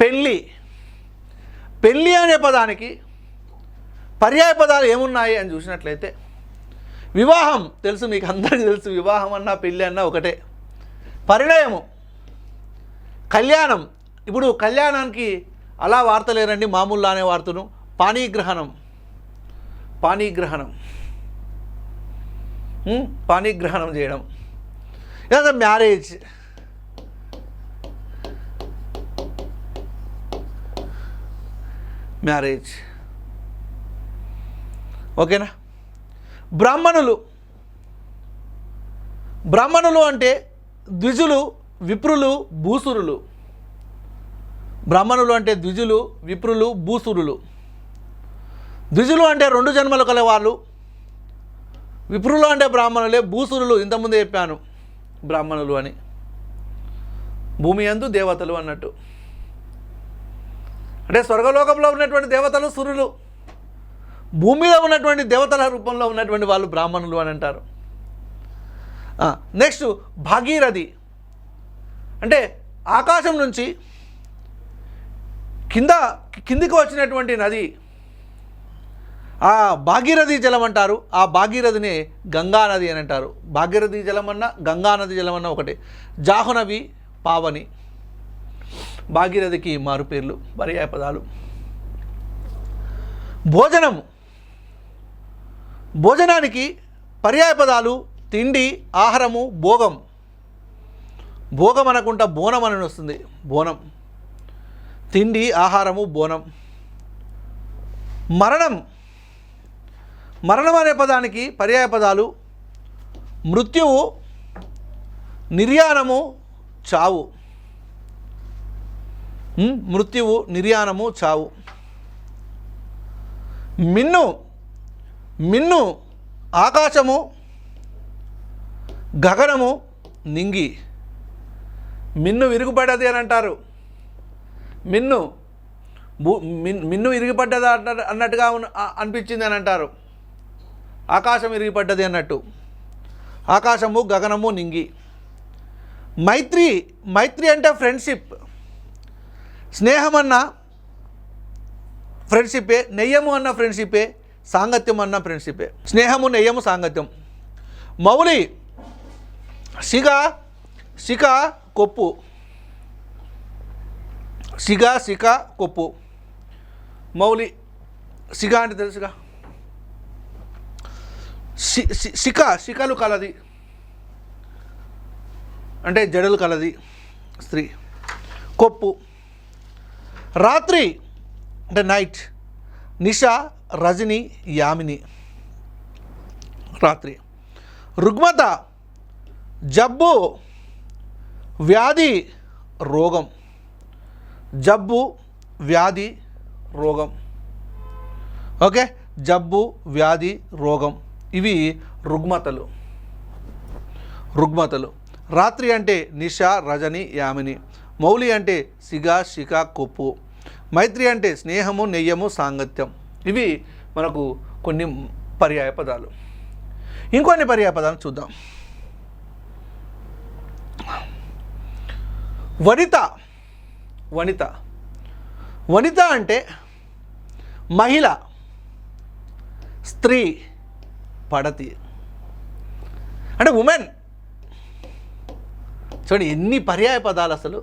పెళ్ళి. పెళ్ళి అనే పదానికి పర్యాయ పదాలు ఏమున్నాయి అని చూసినట్లయితే, వివాహం తెలుసు, మీకు అందరికీ తెలుసు, వివాహం అన్నా పెళ్ళి అన్నా ఒకటే. పరిణయము, కళ్యాణం, ఇప్పుడు కళ్యాణానికి అలా వార్తలేరండి, మామూలులానే వార్తను. పాణిగ్రహణం, పాణిగ్రహణం చేయడం. లేదా మ్యారేజ్, ఓకేనా. బ్రాహ్మణులు అంటే ద్విజులు, విప్రులు, భూసురులు. బ్రాహ్మణులు అంటే ద్విజులు, విప్రులు, భూసురులు. ద్విజులు అంటే 2 జన్మలు కలవాళ్ళు, విప్రులు అంటే బ్రాహ్మణులే, భూసురులు ఇంతకుముందే చెప్పాను బ్రాహ్మణులు అని. భూమి యందు దేవతలు అన్నట్టు, అంటే స్వర్గలోకంలో ఉన్నటువంటి దేవతలు సురులు, భూమిలో ఉన్నటువంటి దేవతల రూపంలో ఉన్నటువంటి వాళ్ళు బ్రాహ్మణులు అని అంటారు. నెక్స్ట్ అంటే ఆకాశం నుంచి కిందికి వచ్చినటువంటి నది, ఆ భాగీరథి జలం అంటారు. ఆ భాగీరథిని గంగా నది అని అంటారు. భాగీరథి జలం అన్నా గంగా నది జలం అన్నా ఒకటే. జాహ్నవి, పావని, భాగీరథికి మారు పేర్లు, పర్యాయ పదాలు. భోజనానికి పర్యాయ పదాలు తిండి, ఆహారము, భోగం. భోగం అనకుండా బోనం అని వస్తుంది. బోనం, తిండి, ఆహారము, బోనం. మరణం అనే పదానికి పర్యాయ పదాలు మృత్యువు, నిర్యాణము, చావు. మృత్యువు, నిర్యాణము, చావు. మిన్ను ఆకాశము, గగనము, నింగి. మిన్ను విరుగుపడ్డది అని అంటారు. మిన్ను విరిగిపడ్డది అన్నట్టుగా అనిపించింది అని అంటారు. ఆకాశం విరిగిపడ్డది అన్నట్టు. ఆకాశము, గగనము, నింగి. మైత్రి అంటే ఫ్రెండ్షిప్. స్నేహం అన్న ఫ్రెండ్షిప్పే, నెయ్యము అన్న ఫ్రెండ్షిప్పే, సాంగత్యం అన్న ఫ్రెండ్షిప్పే. స్నేహము, నెయ్యము, సాంగత్యం. మౌలి, శిఖ, కొప్పు. శిఖ, కొప్పు. మౌలి, శిఖ అంటే తెలుసుగా. శిఖలు కలది అంటే జడలు కలది స్త్రీ. కొప్పు. రాత్రి అంటే నైట్. నిష, రజని, యామిని. రాత్రి. రుగ్మత, జబ్బు, వ్యాధి, రోగం. జబ్బు, వ్యాధి, రోగం. ఓకే, జబ్బు, వ్యాధి, రోగం, ఇవి రుగ్మతలు. రాత్రి అంటే నిష, రజని, యామిని. మౌలి అంటే శిఖ, కొప్పు. మైత్రి అంటే స్నేహము, నెయ్యము, సాంగత్యం. ఇవి మనకు కొన్ని పర్యాయ పదాలు. ఇంకొన్ని పర్యాయ పదాలు చూద్దాం. వనిత అంటే మహిళ, స్త్రీ, పడతి అంటే ఉమెన్. చూడండి ఎన్ని పర్యాయ పదాలు అసలు.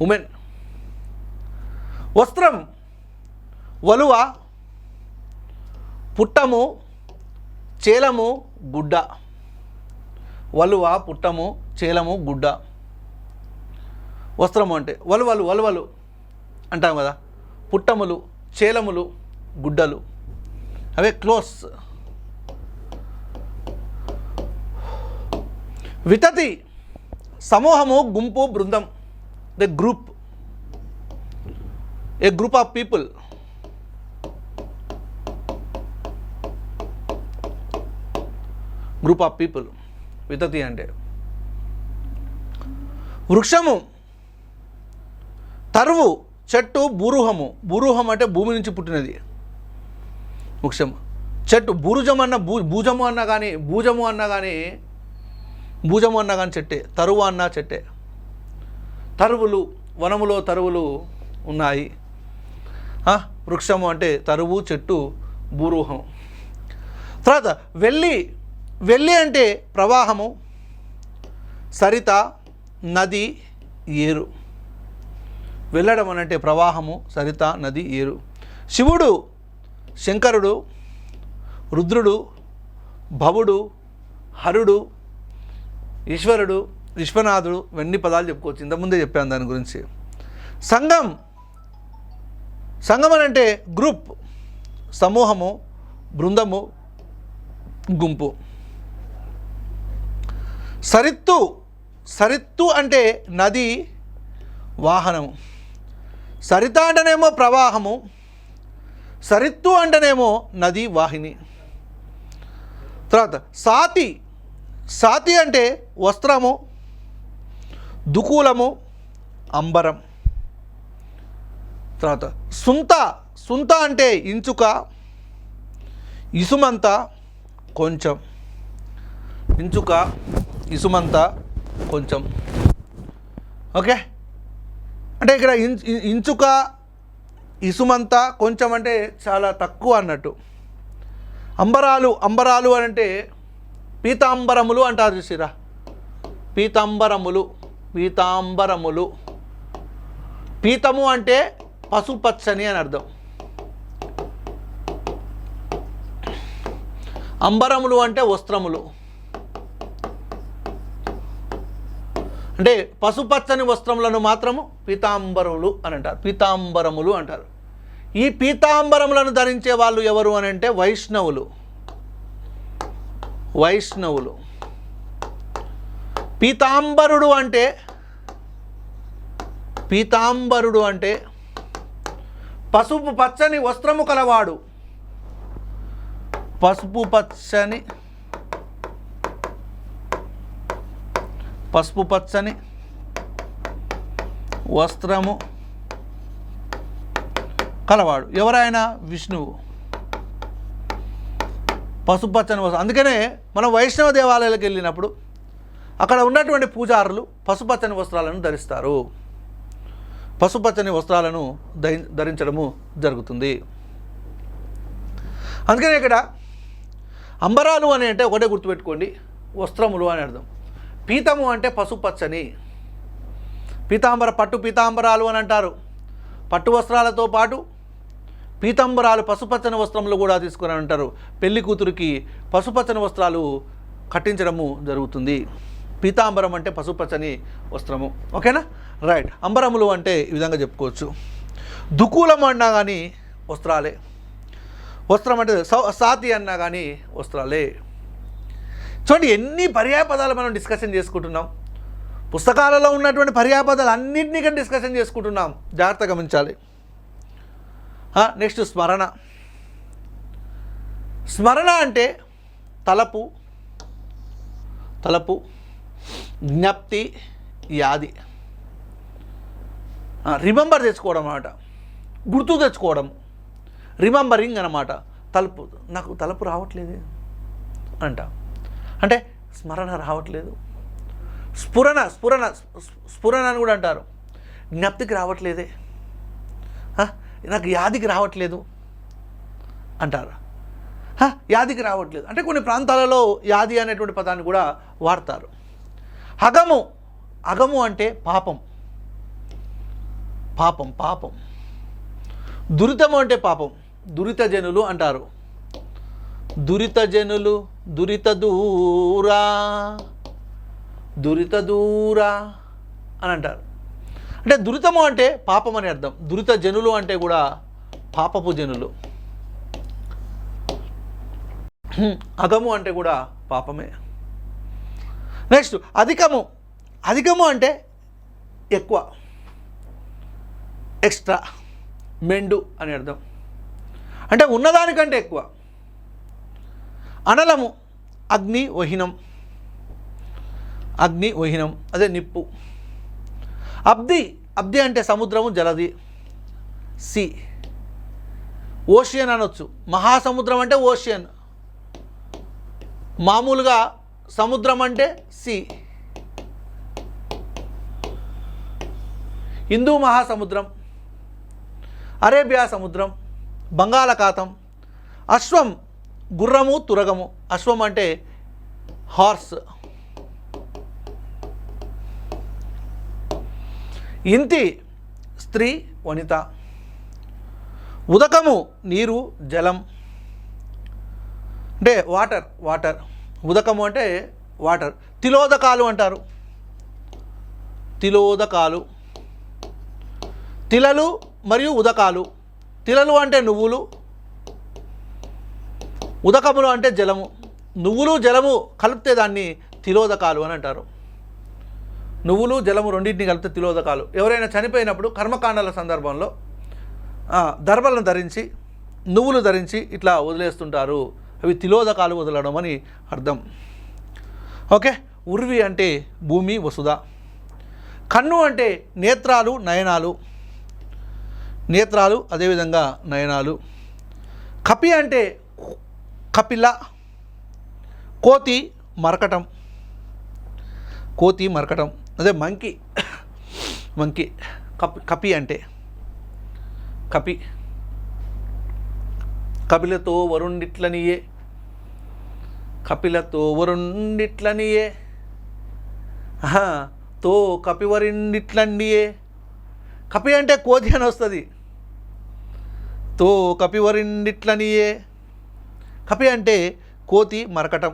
ఉమెన్. వస్త్రం, వలువ, పుట్టము, చేలము, గుడ్డ. వలువ, పుట్టము, చేలము, గుడ్డ. వస్త్రము అంటే వలువలు అంటాం కదా. పుట్టములు, చేలములు, గుడ్డలు, అవే క్లోత్స్. వితతి, సమూహము, గుంపు, బృందం. The group, a group of people. వితతి అంటే. వృక్షము, తరువు, చెట్టు, భూరుహము. భూరుహం అంటే భూమి నుంచి పుట్టినది వృక్షం. చెట్టు, భూజము అన్నా కానీ చెట్టే. తరువు అన్నా చెట్టే. తరువులు, వనములో తరువులు ఉన్నాయి. వృక్షము అంటే తరువు, చెట్టు, భూరూహం. తర్వాత వెల్లి అంటే ప్రవాహము, సరిత, నది, ఏరు. వెళ్ళడం అని అంటే ప్రవాహము, సరిత, నది, ఏరు. శివుడు, శంకరుడు, రుద్రుడు, భవుడు, హరుడు, ఈశ్వరుడు, విశ్వనాథుడు, ఇవన్నీ పదాలు చెప్పుకోవచ్చు. ఇంతకుముందే చెప్పాను దాని గురించి. సంఘం అని అంటే గ్రూప్, సమూహము, బృందము, గుంపు. సరిత్తు అంటే నది, వాహనము. సరిత అంటేనేమో ప్రవాహము, సరిత్తు అంటేనేమో నది, వాహిని. తర్వాత సాతి అంటే వస్త్రము, దుకూలము, అంబరం. తర్వాత సుంత అంటే ఇంచుక, ఇసుమంత, కొంచెం. ఇంచుక, ఇసుమంత, కొంచెం. ఓకే, అంటే ఇక్కడ ఇంచుక, ఇసుమంత, కొంచెం అంటే చాలా తక్కువ అన్నట్టు. అంబరాలు అని అంటే పీతాంబరములు అంటారు చూసిరా, పీతాంబరములు. పీతము అంటే పసుపచ్చని అని అర్థం. అంబరములు అంటే వస్త్రములు, అంటే పసుపచ్చని వస్త్రములను మాత్రము పీతాంబరములు అని అంటారు. పీతాంబరములు అంటారు. ఈ పీతాంబరములను ధరించే వాళ్ళు ఎవరు అని అంటే వైష్ణవులు. పీతాంబరుడు అంటే పసుపు పచ్చని వస్త్రము కలవాడు. పసుపు పచ్చని వస్త్రము కలవాడు. ఎవరైనా విష్ణువు. పసుపచ్చని వస్త్రం. అందుకనే మనం వైష్ణవ దేవాలయాలకు వెళ్ళినప్పుడు అక్కడ ఉన్నటువంటి పూజారులు పసుపచ్చని వస్త్రాలను ధరిస్తారు. పసుపచ్చని వస్త్రాలను ధరించడము జరుగుతుంది. అందుకనే ఇక్కడ అంబరాలు అని అంటే ఒకటే గుర్తుపెట్టుకోండి, వస్త్రములు అని అర్థం. పీతము అంటే పసుపచ్చని. పట్టు పీతాంబరాలు అని అంటారు. పట్టు వస్త్రాలతో పాటు పీతాంబరాలు, పసుపచ్చని వస్త్రములు కూడా తీసుకుని అంటారు. పెళ్లి కూతురికి పసుపచ్చని వస్త్రాలు కట్టించడము జరుగుతుంది. పీతాంబరం అంటే పసుపచ్చని వస్త్రము. ఓకేనా, రైట్. అంబరములు అంటే ఈ విధంగా చెప్పుకోవచ్చు. దుకూలం అన్నా కానీ వస్త్రాలే. వస్త్రం అంటే సాతి అన్నా కానీ వస్త్రాలే. చూడండి, ఎన్ని పర్యాయపదాలు మనం డిస్కషన్ చేసుకుంటున్నాం. పుస్తకాలలో ఉన్నటువంటి పర్యాయపదాలు అన్నింటినీ కానీ డిస్కషన్ చేసుకుంటున్నాం. జాగ్రత్తగా గమనించాలి. నెక్స్ట్ స్మరణ అంటే తలపు, జ్ఞప్తి, యాది. రిమెంబర్ తెచ్చుకోవడం అన్నమాట, గుర్తు తెచ్చుకోవడం, రిమెంబరింగ్ అన్నమాట. నాకు తలపు రావట్లేదు అంటే స్మరణ రావట్లేదు. స్ఫురణ అని కూడా అంటారు. జ్ఞప్తికి రావట్లేదే, నాకు యాదికి రావట్లేదు అంటారు. యాదికి రావట్లేదు అంటే కొన్ని ప్రాంతాలలో యాది అనేటువంటి పదాన్ని కూడా వాడతారు. అగము అంటే పాపం. దురితము అంటే పాపం. దురితజనులు అంటారు. దురిత దూరా అని అంటారు. అంటే దురితము అంటే పాపం అని అర్థం. దురిత జనులు అంటే కూడా పాపపు జనులు. అగము అంటే కూడా పాపమే. నెక్స్ట్ అధికము అంటే ఎక్కువ, ఎక్స్ట్రా, మెండు అని అర్థం. అంటే ఉన్నదానికంటే ఎక్కువ. అనలము అగ్ని వహినం, అదే నిప్పు. అబ్ది అంటే సముద్రము, జలది, సి. ఓషియన్ అనొచ్చు. మహాసముద్రం అంటే ఓషియన్. మామూలుగా సముద్రం అంటే సి. హిందూ మహాసముద్రం, అరేబియా సముద్రం, బంగాళాఖాతం. అశ్వం గుర్రము తురగము. అశ్వం అంటే హార్స్. ఇంతి స్త్రీ వనిత. ఉదకము నీరు జలం అంటే వాటర్. ఉదకము అంటే వాటర్. తిలోదకాలు అంటారు. తిలోదకాలు. తిలలు మరియు ఉదకాలు. తిలలు అంటే నువ్వులు, ఉదకములు అంటే జలము. నువ్వులు జలము కలిపితే దాన్ని తిలోదకాలు అని అంటారు. నువ్వులు జలము రెండింటిని కలిపితే తిలోదకాలు. ఎవరైనా చనిపోయినప్పుడు కర్మకాండాల సందర్భంలో దర్భలను ధరించి నువ్వులు ధరించి ఇట్లా వదిలేస్తుంటారు. అవి తిలోదకాలు వదలడం అని అర్థం. ఓకే. ఉర్వి అంటే భూమి వసుధ. కన్ను అంటే నేత్రాలు నయనాలు. నేత్రాలు అదేవిధంగా నయనాలు. కపి అంటే కపిల. కోతి మరకటం. కోతి మరకటం అదే మంకీ. కపి అంటే కపి. కపిలతో వరుణ్ణిట్లనియే. కపిలతో వరుణ్ణిట్లనియే. తో కపివరుణ్ణిట్లనియే. కపి అంటే కోతి అని వస్తుంది. తో కపివరుణ్ణిట్లనియే. కపి అంటే కోతి మరకటం.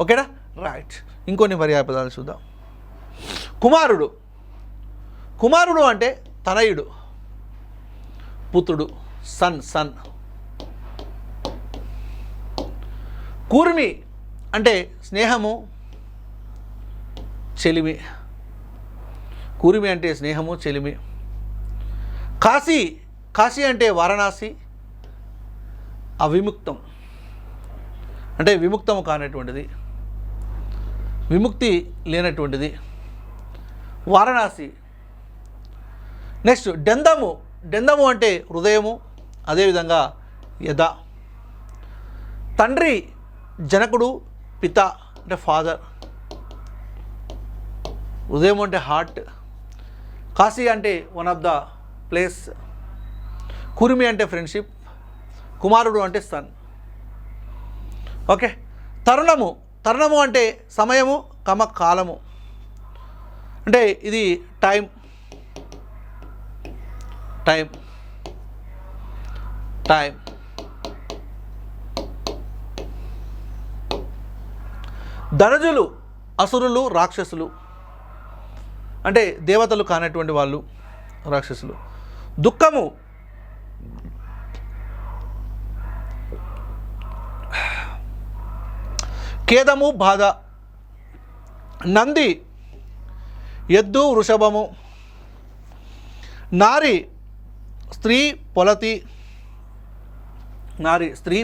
ఓకేనా? రైట్. ఇంకొన్ని పర్యాయపదాలు చూద్దాం. కుమారుడు. కుమారుడు అంటే తనయుడు, పుత్రుడు, సన్. కూర్మి అంటే స్నేహము, చెలిమి. కూర్మి అంటే స్నేహము, చెలిమి. కాశీ అంటే వారణాసి, అవిముక్తం అంటే విముక్తము కానటువంటిది, విముక్తి లేనటువంటిది, వారణాసి. నెక్స్ట్ డెందము అంటే హృదయము, అదేవిధంగా యథ. తండ్రి జనకుడు, పిత అంటే ఫాదర్. హృదయం అంటే హార్ట్. కాశీ అంటే వన్ ఆఫ్ ద ప్లేస్. కురిమి అంటే ఫ్రెండ్షిప్. కుమారుడు అంటే సన్. ఓకే. తరుణము అంటే సమయము, కాలము. అంటే ఇది టైం. ధనజులు అసురులు, రాక్షసులు అంటే దేవతలు కానటువంటి వాళ్ళు, రాక్షసులు. దుఃఖము ఖేదము, బాధ. నంది ఎద్దు, వృషభము. నారి స్త్రీ,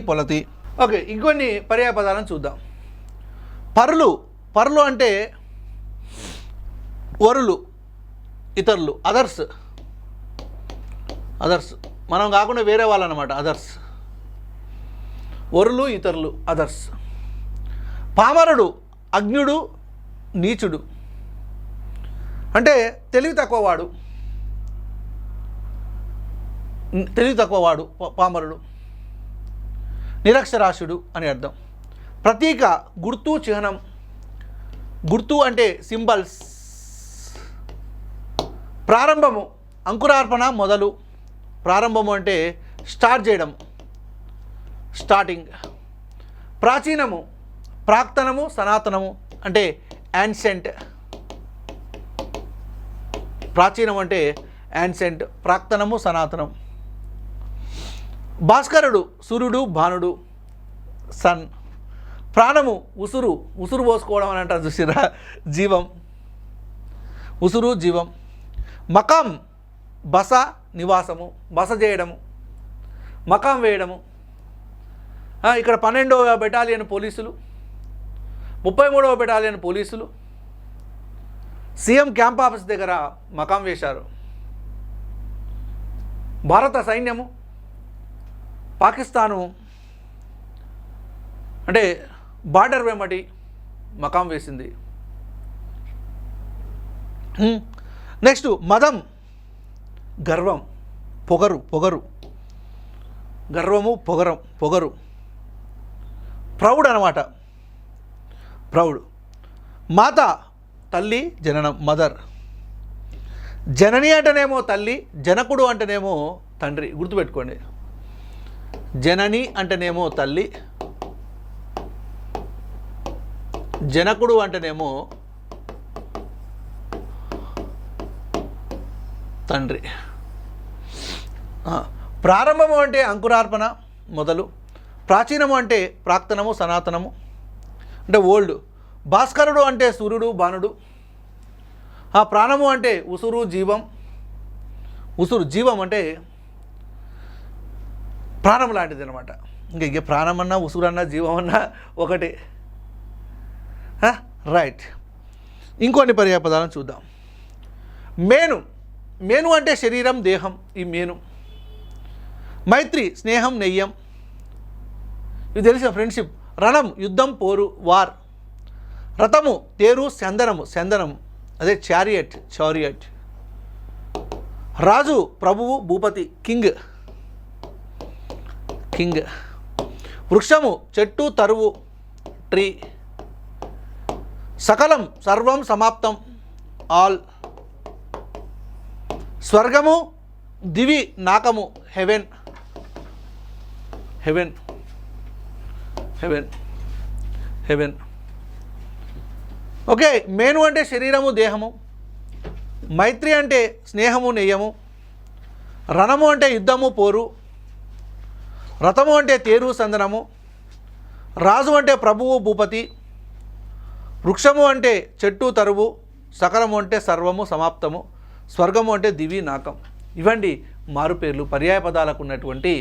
పొలతి. ఓకే. ఇంకొన్ని పర్యాయపదాలను చూద్దాం. పరులు అంటే వరులు, ఇతరులు, అదర్స్. మనం కాకుండా వేరే వాళ్ళు అన్నమాట, అదర్స్. వరులు, ఇతరులు, అదర్స్. పామరుడు అజ్ఞుడు, నీచుడు అంటే తెలివి తక్కువవాడు పామరుడు. నిరక్షరాస్యుడు అని అర్థం. ప్రతీక గుర్తు, చిహ్నం. గుర్తు అంటే సింబల్స్. ప్రారంభము అంకురార్పణ, మొదలు. ప్రారంభము అంటే స్టార్ట్ చేయడం, స్టార్టింగ్. ప్రాచీనము ప్రాక్తనము, సనాతనము అంటే యాన్సెంట్. ప్రాచీనం అంటే యాన్సెంట్, ప్రాక్తనము, సనాతనం. భాస్కరుడు సూర్యుడు, భానుడు, సన్. ప్రాణము ఉసురు పోసుకోవడం అని అంటారు చూసిరా, జీవం. ఉసురు, జీవం. మకాం బస, నివాసము. బస చేయడము, మకాం వేయడము. ఇక్కడ 12వ బెటాలియన్ పోలీసులు, 33వ బెటాలియన్ పోలీసులు సీఎం క్యాంప్ ఆఫీస్ దగ్గర మకాం వేశారు. భారత సైన్యము పాకిస్తాను అంటే బార్డర్ వెంబడి మకాం వేసింది. నెక్స్ట్ మదం, గర్వం, పొగరు, గర్వము, పొగరు. ప్రౌడ్ అనమాట, ప్రౌడ్. మాత, తల్లి, జననం, మదర్. జనని అంటేనేమో తల్లి, జనకుడు అంటేనేమో తండ్రి. గుర్తుపెట్టుకోండి, జనని అంటేనేమో తల్లి, జనకుడు అంటేనేమో తండ్రి. ప్రారంభము అంటే అంకురార్పణ, మొదలు. ప్రాచీనము అంటే ప్రాక్తనము, సనాతనము అంటే ఓల్డ్. భాస్కరుడు అంటే సూర్యుడు, భానుడు. ప్రాణము అంటే ఉసురు, జీవం. ఉసురు, జీవం అంటే ప్రాణం లాంటిది అనమాట. ఇంక ప్రాణం అన్నా, ఉసురు అన్నా, జీవం అన్నా ఒకటే. రైట్. ఇంకొన్ని పర్యాపదాలను చూద్దాం. మేను అంటే శరీరం, దేహం. ఈ మేను. మైత్రి, స్నేహం, నెయ్యం. ఇది తెలిసిన ఫ్రెండ్షిప్. రణం, యుద్ధం, పోరు, వార్. రథము, తేరు, చందనము అదే చారియట్. రాజు, ప్రభువు, భూపతి, కింగ్. వృక్షము, చెట్టు, తరువు, ట్రీ. సకలం, సర్వం, సమాప్తం, ఆల్. స్వర్గము, దివి, నాకము, హెవెన్. ఓకే. మేను అంటే శరీరము, దేహము. మైత్రి అంటే స్నేహము, నెయ్యము. రణము అంటే యుద్ధము, పోరు. రథము అంటే తేరు, చందనము. రాజు అంటే ప్రభువు, భూపతి. వృక్షము అంటే చెట్టు, తరువు. సకలము అంటే సర్వము, సమాప్తము. స్వర్గము అంటే దివి, నాకం. ఇవండి మారుపేర్లు, పర్యాయపదాలకు ఉన్నటువంటి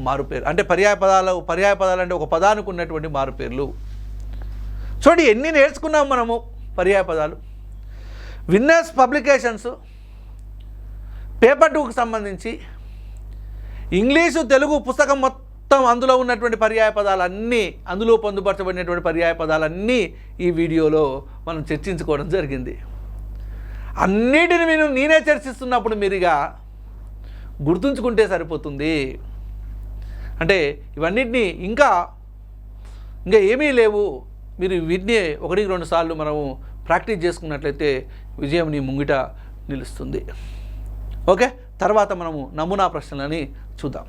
మారుపేర్లు. అంటే పర్యాయపదాలు అంటే ఒక పదానికి ఉన్నటువంటి మారుపేర్లు. చూడండి ఎన్ని నేర్చుకున్నాం మనము పర్యాయపదాలు. విన్నర్స్ పబ్లికేషన్స్ పేపర్ 2కు సంబంధించి ఇంగ్లీషు, తెలుగు పుస్తకం మొత్తం అందులో ఉన్నటువంటి పర్యాయపదాలన్నీ, అందులో పొందుపరచబడినటువంటి పర్యాయపదాలన్నీ ఈ వీడియోలో మనం చర్చించుకోవడం జరిగింది. అన్నిటిని నేనే చర్చిస్తున్నప్పుడు మీరుగా గుర్తుంచుకుంటే సరిపోతుంది. అంటే ఇవన్నిటినీ ఇంకా ఏమీ లేవు, మీరు వీటిని 1-2 సార్లు మనము ప్రాక్టీస్ చేసుకున్నట్లయితే విజయం నీ ముంగిట నిలుస్తుంది. ఓకే, తర్వాత మనము నమూనా ప్రశ్నలని చూద్దాం.